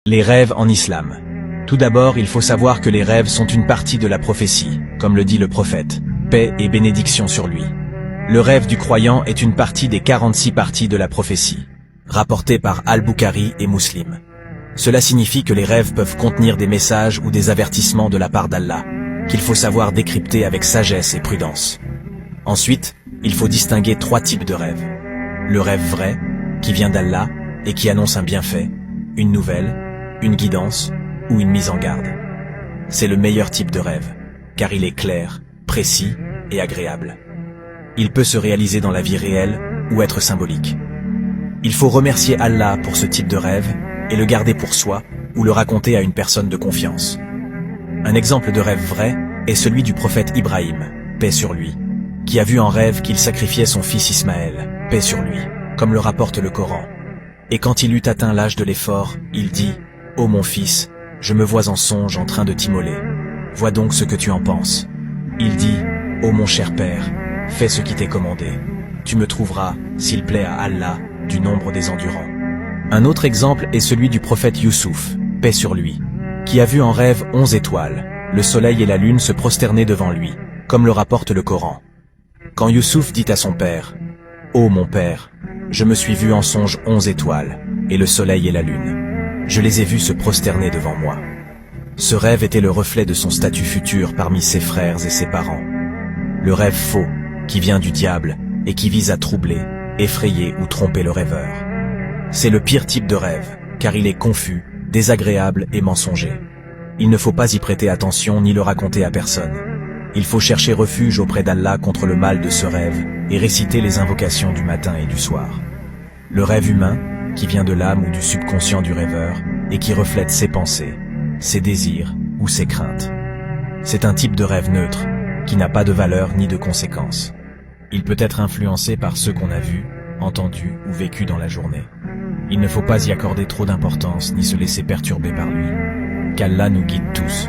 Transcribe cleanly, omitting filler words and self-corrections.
Les rêves en islam. Tout d'abord, il faut savoir que les rêves sont une partie de la prophétie, comme le dit le prophète, paix et bénédiction sur lui. Le rêve du croyant est une partie des 46 parties de la prophétie, rapportée par Al-Bukhari et Muslim. Cela signifie que les rêves peuvent contenir des messages ou des avertissements de la part d'Allah, qu'il faut savoir décrypter avec sagesse et prudence. Ensuite, il faut distinguer 3 types de rêves. Le rêve vrai, qui vient d'Allah et qui annonce un bienfait, une nouvelle, une guidance ou une mise en garde. C'est le meilleur type de rêve, car il est clair, précis et agréable. Il peut se réaliser dans la vie réelle ou être symbolique. Il faut remercier Allah pour ce type de rêve et le garder pour soi ou le raconter à une personne de confiance. Un exemple de rêve vrai est celui du prophète Ibrahim, paix sur lui, qui a vu en rêve qu'il sacrifiait son fils Ismaël, paix sur lui, comme le rapporte le Coran. Et quand il eut atteint l'âge de l'effort, il dit « Ô mon fils, je me vois en songe en train de t'immoler. Vois donc ce que tu en penses. » Il dit « Ô mon cher père, fais ce qui t'est commandé. Tu me trouveras, s'il plaît à Allah, du nombre des endurants. » Un autre exemple est celui du prophète Youssouf, paix sur lui, qui a vu en rêve 11 étoiles, le soleil et la lune se prosterner devant lui, comme le rapporte le Coran. Quand Youssouf dit à son père « Ô mon père, je me suis vu en songe 11 étoiles, et le soleil et la lune. Je les ai vus se prosterner devant moi. » Ce rêve était le reflet de son statut futur parmi ses frères et ses parents. Le rêve faux, qui vient du diable, et qui vise à troubler, effrayer ou tromper le rêveur. C'est le pire type de rêve, car il est confus, désagréable et mensonger. Il ne faut pas y prêter attention ni le raconter à personne. Il faut chercher refuge auprès d'Allah contre le mal de ce rêve et réciter les invocations du matin et du soir. Le rêve humain, qui vient de l'âme ou du subconscient du rêveur et qui reflète ses pensées, ses désirs ou ses craintes. C'est un type de rêve neutre, qui n'a pas de valeur ni de conséquences. Il peut être influencé par ceux qu'on a vus, entendus ou vécus dans la journée. Il ne faut pas y accorder trop d'importance ni se laisser perturber par lui. Qu'Allah nous guide tous.